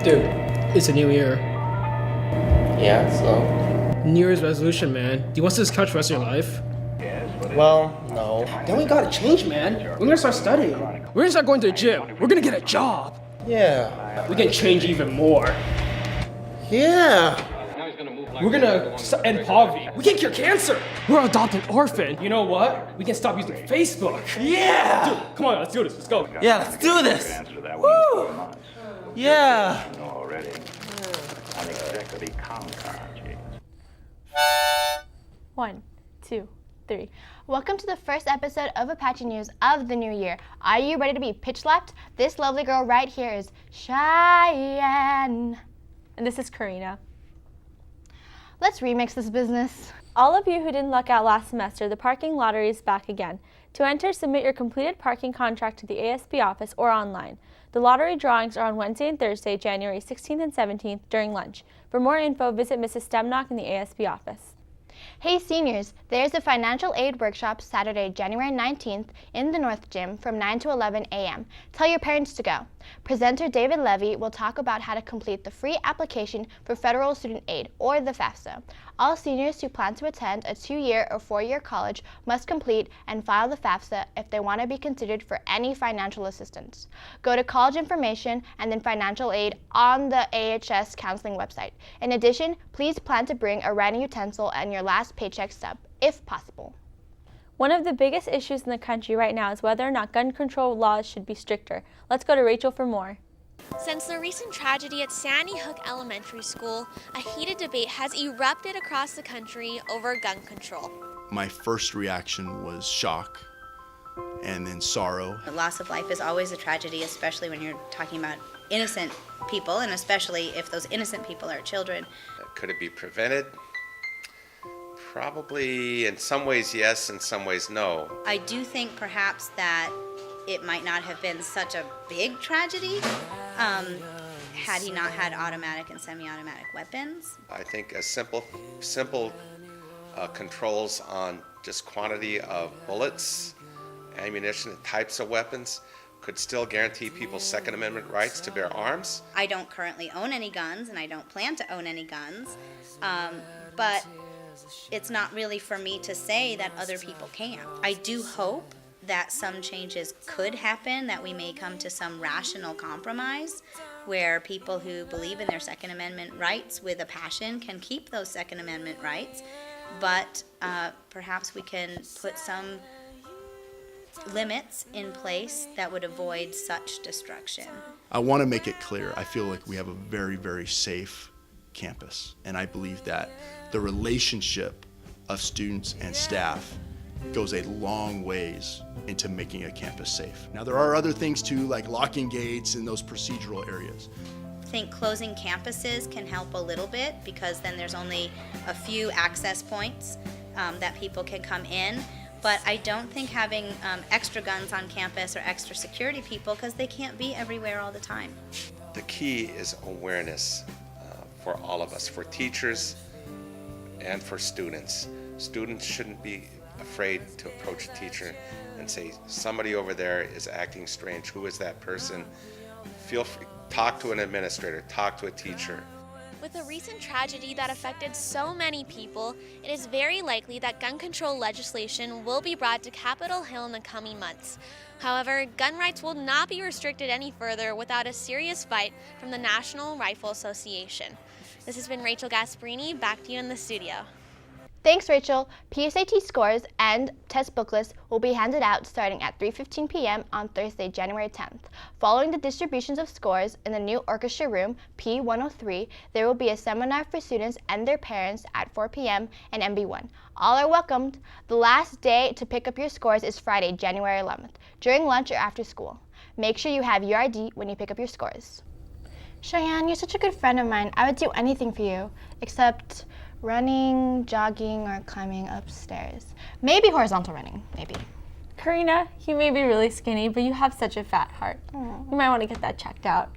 Dude, it's a new year. Yeah, so? New Year's resolution, man. Do you want to this couch for the rest of your life? Well, no. Then we gotta change, man. We're gonna start studying. We're gonna start going to the gym. We're gonna get a job. Yeah. We can change even more. Yeah. We're gonna end poverty. We can cure cancer. We're adopt an orphan. You know what? We can stop using Facebook. Yeah! Dude, come on, let's do this. Let's go. Yeah, let's do this! Woo! Yeah! One, two, three. Welcome to the first episode of Apache News of the new year. Are you ready to be pitch slapped? This lovely girl right here is Cheyenne. And this is Karina. Let's remix this business. All of you who didn't luck out last semester, the parking lottery is back again. To enter, submit your completed parking contract to the ASB office or online. The lottery drawings are on Wednesday and Thursday, January 16th and 17th during lunch. For more info, visit Mrs. Stemnock in the ASB office. Hey seniors, there's a financial aid workshop Saturday, January 19th in the North Gym from 9 to 11 a.m. Tell your parents to go. Presenter David Levy will talk about how to complete the free application for Federal Student Aid, or the FAFSA. All seniors who plan to attend a 2-year or 4-year college must complete and file the FAFSA if they want to be considered for any financial assistance. Go to college information and then financial aid on the AHS counseling website. In addition, please plan to bring a writing utensil and your last paycheck stub, if possible. One of the biggest issues in the country right now is whether or not gun control laws should be stricter. Let's go to Rachel for more. Since the recent tragedy at Sandy Hook Elementary School, a heated debate has erupted across the country over gun control. My first reaction was shock and then sorrow. The loss of life is always a tragedy, especially when you're talking about innocent people, and especially if those innocent people are children. Could it be prevented? Probably in some ways yes, in some ways no. I do think perhaps that it might not have been such a big tragedy had he not had automatic and semi-automatic weapons. I think a simple controls on just quantity of bullets, ammunition, types of weapons could still guarantee people's Second Amendment rights to bear arms. I don't currently own any guns, and I don't plan to own any guns, but it's not really for me to say that other people can't. I do hope that some changes could happen, that we may come to some rational compromise where people who believe in their Second Amendment rights with a passion can keep those Second Amendment rights, but perhaps we can put some limits in place that would avoid such destruction. I want to make it clear, I feel like we have a very, very safe campus, and I believe that the relationship of students and staff goes a long ways into making a campus safe. Now there are other things too, like locking gates and those procedural areas. I think closing campuses can help a little bit because then there's only a few access points that people can come in. But I don't think having extra guns on campus or extra security people, because they can't be everywhere all the time. The key is awareness for all of us, for teachers and for students. Students shouldn't be afraid to approach a teacher and say, somebody over there is acting strange. Who is that person? Feel free, talk to an administrator, talk to a teacher. With a recent tragedy that affected so many people, it is very likely that gun control legislation will be brought to Capitol Hill in the coming months. However, gun rights will not be restricted any further without a serious fight from the National Rifle Association. This has been Rachel Gasparini, back to you in the studio. Thanks, Rachel. PSAT scores and test booklets will be handed out starting at 3:15 p.m. on Thursday, January 10th. Following the distributions of scores in the new orchestra room, P103, there will be a seminar for students and their parents at 4 p.m. in MB1. All are welcomed. The last day to pick up your scores is Friday, January 11th, during lunch or after school. Make sure you have your ID when you pick up your scores. Cheyenne, you're such a good friend of mine. I would do anything for you, except running, jogging, or climbing upstairs. Maybe horizontal running, maybe. Karina, you may be really skinny, but you have such a fat heart. You might want to get that checked out.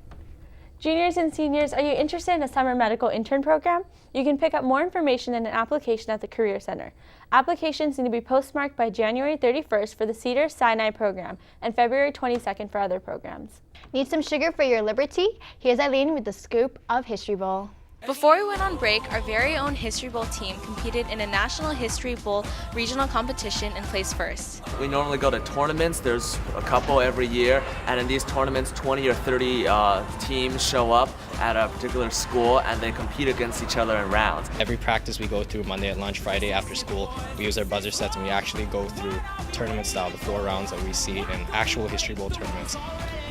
Juniors and seniors, are you interested in a summer medical intern program? You can pick up more information and an application at the Career Center. Applications need to be postmarked by January 31st for the Cedars-Sinai program and February 22nd for other programs. Need some sugar for your liberty? Here's Eileen with the scoop of History Bowl. Before we went on break, our very own History Bowl team competed in a National History Bowl regional competition and placed first. We normally go to tournaments. There's a couple every year, and in these tournaments 20 or 30 teams show up at a particular school and they compete against each other in rounds. Every practice we go through Monday at lunch, Friday after school, we use our buzzer sets and we actually go through tournament style, the 4 rounds that we see in actual History Bowl tournaments.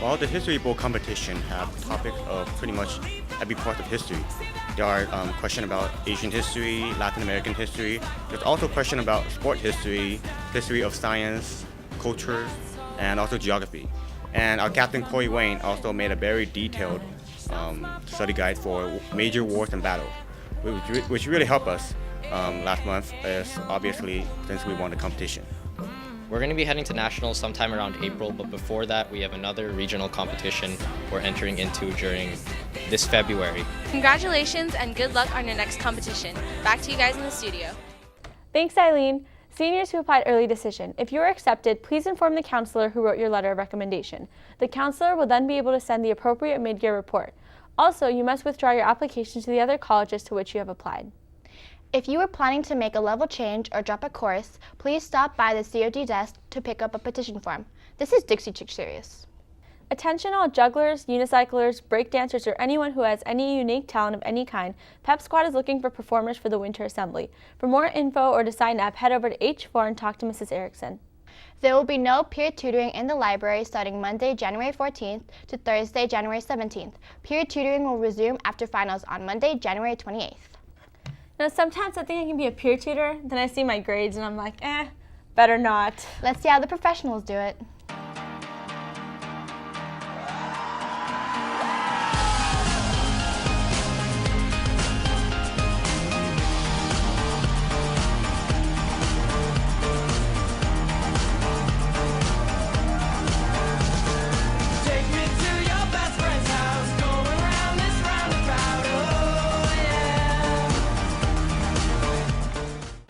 Well, the History Bowl competition have topic of pretty much every part of history. There are questions about Asian history, Latin American history. There's also questions about sport history, history of science, culture, and also geography. And our captain, Corey Wayne, also made a very detailed study guide for major wars and battles, which really helped us last month, as obviously since we won the competition. We're going to be heading to nationals sometime around April, but before that we have another regional competition we're entering into during this February. Congratulations and good luck on your next competition. Back to you guys in the studio. Thanks, Eileen. Seniors who applied early decision, if you are accepted, please inform the counselor who wrote your letter of recommendation. The counselor will then be able to send the appropriate mid-year report. Also, you must withdraw your application to the other colleges to which you have applied. If you are planning to make a level change or drop a course, please stop by the COD desk to pick up a petition form. This is Dixie Chick Serious. Attention all jugglers, unicyclers, breakdancers, or anyone who has any unique talent of any kind, Pep Squad is looking for performers for the Winter Assembly. For more info or to sign up, head over to H4 and talk to Mrs. Erickson. There will be no peer tutoring in the library starting Monday, January 14th to Thursday, January 17th. Peer tutoring will resume after finals on Monday, January 28th. Now, sometimes I think I can be a peer tutor, then I see my grades and I'm like, better not. Let's see how the professionals do it.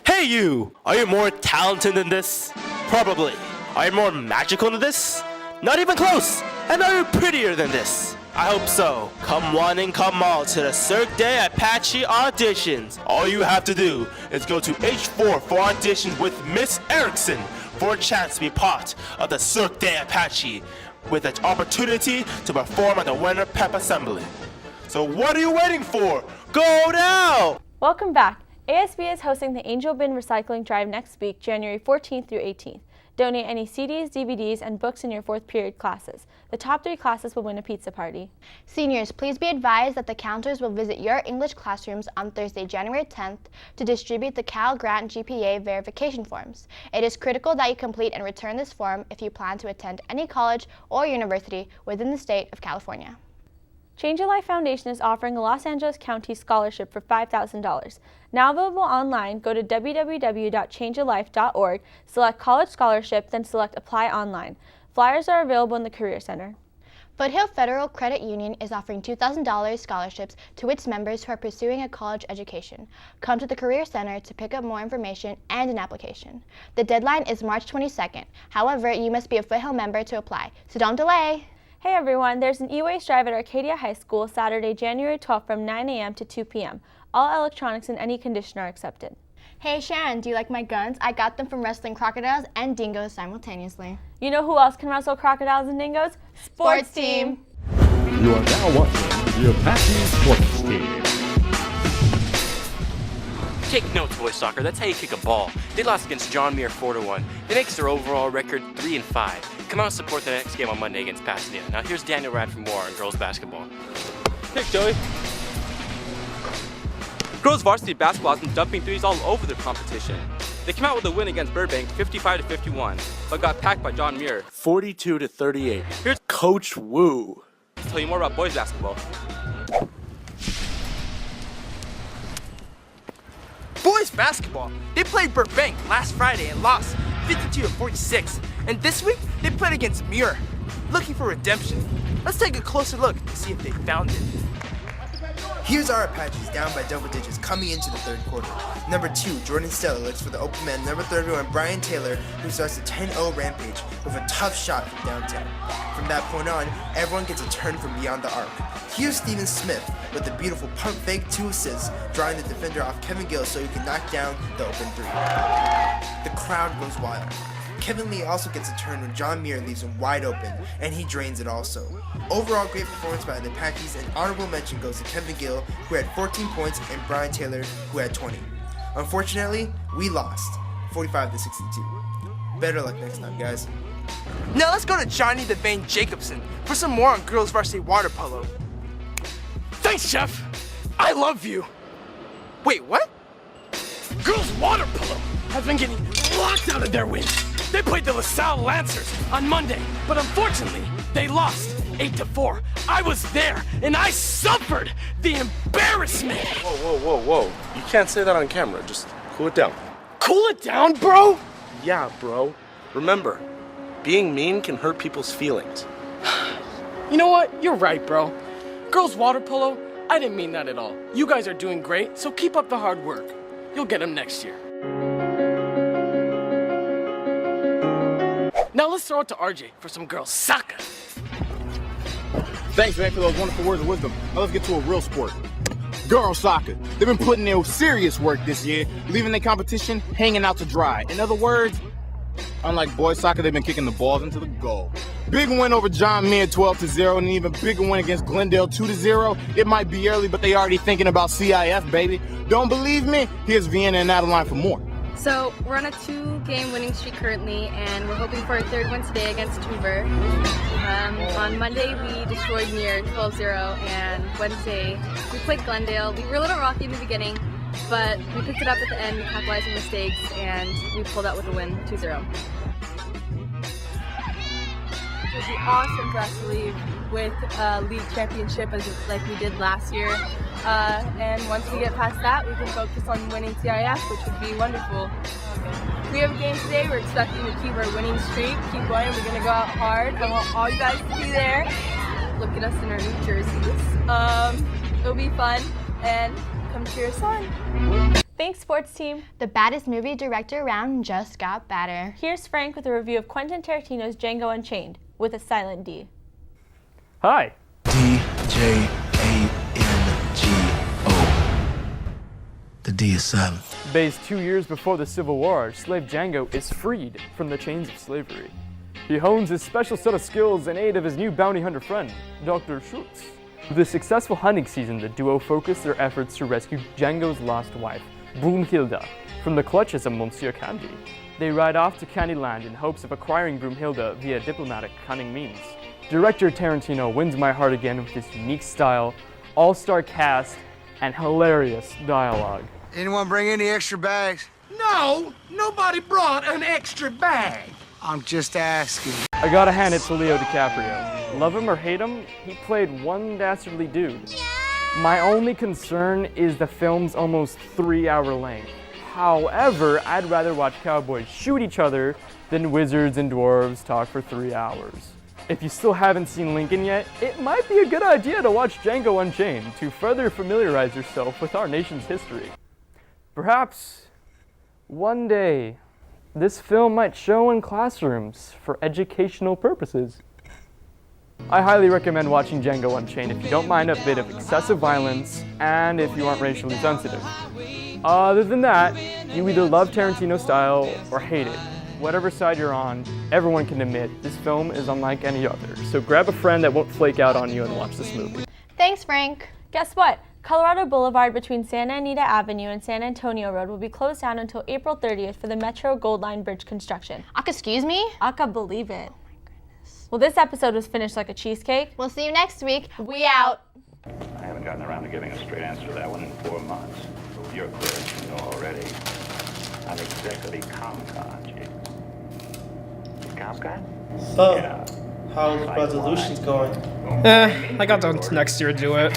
Hey you! Are you more talented than this? Probably. Are you more magical than this? Not even close! And are you prettier than this? I hope so. Come one and come all to the Cirque de Apache auditions. All you have to do is go to H4 for auditions with Miss Erickson for a chance to be part of the Cirque de Apache with an opportunity to perform at the Winter Pep Assembly. So what are you waiting for? Go now! Welcome back. ASB is hosting the Angel Bin Recycling Drive next week, January 14th through 18th. Donate any CDs, DVDs, and books in your 4th period classes. The top 3 classes will win a pizza party. Seniors, please be advised that the counters will visit your English classrooms on Thursday, January 10th to distribute the Cal Grant GPA verification forms. It is critical that you complete and return this form if you plan to attend any college or university within the state of California. Change Your Life Foundation is offering a Los Angeles County scholarship for $5,000. Now available online, go to www.changeyourlife.org, select College Scholarship, then select Apply Online. Flyers are available in the Career Center. Foothill Federal Credit Union is offering $2,000 scholarships to its members who are pursuing a college education. Come to the Career Center to pick up more information and an application. The deadline is March 22nd. However, you must be a Foothill member to apply, so don't delay. Hey everyone, there's an EWaste Drive at Arcadia High School Saturday, January 12th from 9 a.m. to 2 p.m. All electronics in any condition are accepted. Hey Sharon, do you like my guns? I got them from wrestling crocodiles and dingoes simultaneously. You know who else can wrestle crocodiles and dingoes? Sports team! You are now watching the Apache Sports Team. Take notes, boys soccer. That's how you kick a ball. They lost against John Muir 4-1. That makes their overall record 3-5. Come out and support the next game on Monday against Pasadena. Now here's Daniel Rad for more on girls basketball. Thanks, Joey. Girls varsity basketball has been dumping threes all over their competition. They came out with a win against Burbank, 55-51, but got packed by John Muir, 42-38. Here's Coach Wu. I'll tell you more about boys basketball. Boys basketball. They played Burbank last Friday and lost 52-46. And this week, they played against Muir, looking for redemption. Let's take a closer look to see if they found it. Here's our Apaches down by double digits coming into the third quarter. Number 2, Jordan Stella looks for the open man. Number 31, Brian Taylor, who starts a 10-0 rampage with a tough shot from downtown. From that point on, everyone gets a turn from beyond the arc. Here's Steven Smith with a beautiful pump fake 2 assists, drawing the defender off Kevin Gill so he can knock down the open 3. The crowd goes wild. Kevin Lee also gets a turn when John Muir leaves him wide open, and he drains it also. Overall, great performance by the Apaches, and honorable mention goes to Kevin Gill, who had 14 points, and Brian Taylor, who had 20. Unfortunately, we lost, 45-62. Better luck next time, guys. Now let's go to Johnny the Vein Jacobson for some more on girls varsity water polo. Thanks, Jeff. I love you. Wait, what? Girls water polo has been getting locked out of their wins. They played the LaSalle Lancers on Monday, but unfortunately, they lost 8-4. I was there, and I suffered the embarrassment. Whoa. You can't say that on camera. Just cool it down. Cool it down, bro? Yeah, bro. Remember, being mean can hurt people's feelings. You know what? You're right, bro. Girls water polo, I didn't mean that at all. You guys are doing great, so keep up the hard work. You'll get them next year. Now let's throw it to RJ for some girls soccer. Thanks, man, for those wonderful words of wisdom. Now let's get to a real sport. Girls soccer. They've been putting in serious work this year, leaving their competition hanging out to dry. In other words, unlike boys soccer, they've been kicking the balls into the goal. Big win over John Muir 12-0, and an even bigger win against Glendale 2-0. It might be early, but they already thinking about CIF, baby. Don't believe me? Here's Vienna and Adeline for more. So we're on a 2-game winning streak currently, and we're hoping for a third one today against Hoover. On Monday we destroyed Muir 12-0, and Wednesday we played Glendale. We were a little rocky in the beginning, but we picked it up at the end, capitalizing mistakes, and we pulled out with a win 2-0. It would be awesome for us to leave with a league championship like we did last year. And once we get past that, we can focus on winning CIF, which would be wonderful. We have a game today. We're expecting to keep our winning streak, keep going. We're going to go out hard. I want all you guys to be there. Look at us in our new jerseys. It'll be fun, and come cheer us on. Thanks, sports team. The baddest movie director around just got badder. Here's Frank with a review of Quentin Tarantino's Django Unchained, with a silent D. Hi. D-J-A-N-G-O. The D is silent. Based 2 years before the Civil War, slave Django is freed from the chains of slavery. He hones his special set of skills in aid of his new bounty hunter friend, Dr. Schultz. With a successful hunting season, the duo focused their efforts to rescue Django's lost wife, Broomhilda, from the clutches of Monsieur Candy. They ride off to Candyland in hopes of acquiring Broomhilda via diplomatic cunning means. Director Tarantino wins my heart again with his unique style, all-star cast, and hilarious dialogue. Anyone bring any extra bags? No, nobody brought an extra bag. I'm just asking. I gotta hand it to Leo DiCaprio. Love him or hate him, he played one dastardly dude. My only concern is the film's almost 3-hour length. However, I'd rather watch cowboys shoot each other than wizards and dwarves talk for 3 hours. If you still haven't seen Lincoln yet, it might be a good idea to watch Django Unchained to further familiarize yourself with our nation's history. Perhaps, one day, this film might show in classrooms for educational purposes. I highly recommend watching Django Unchained if you don't mind a bit of excessive violence and if you aren't racially sensitive. Other than that, you either love Tarantino style or hate it. Whatever side you're on, everyone can admit this film is unlike any other. So grab a friend that won't flake out on you and watch this movie. Thanks, Frank. Guess what? Colorado Boulevard between Santa Anita Avenue and San Antonio Road will be closed down until April 30th for the Metro Gold Line Bridge construction. Excuse me? I can believe it. Oh my goodness. Well, this episode was finished like a cheesecake. We'll see you next week. We out. I haven't gotten around to giving a straight answer to that one in 4 months. You're clear, you know already. I'm exactly Comcon, Comcon? So, yeah. how's resolutions going? I got down to next year to do it.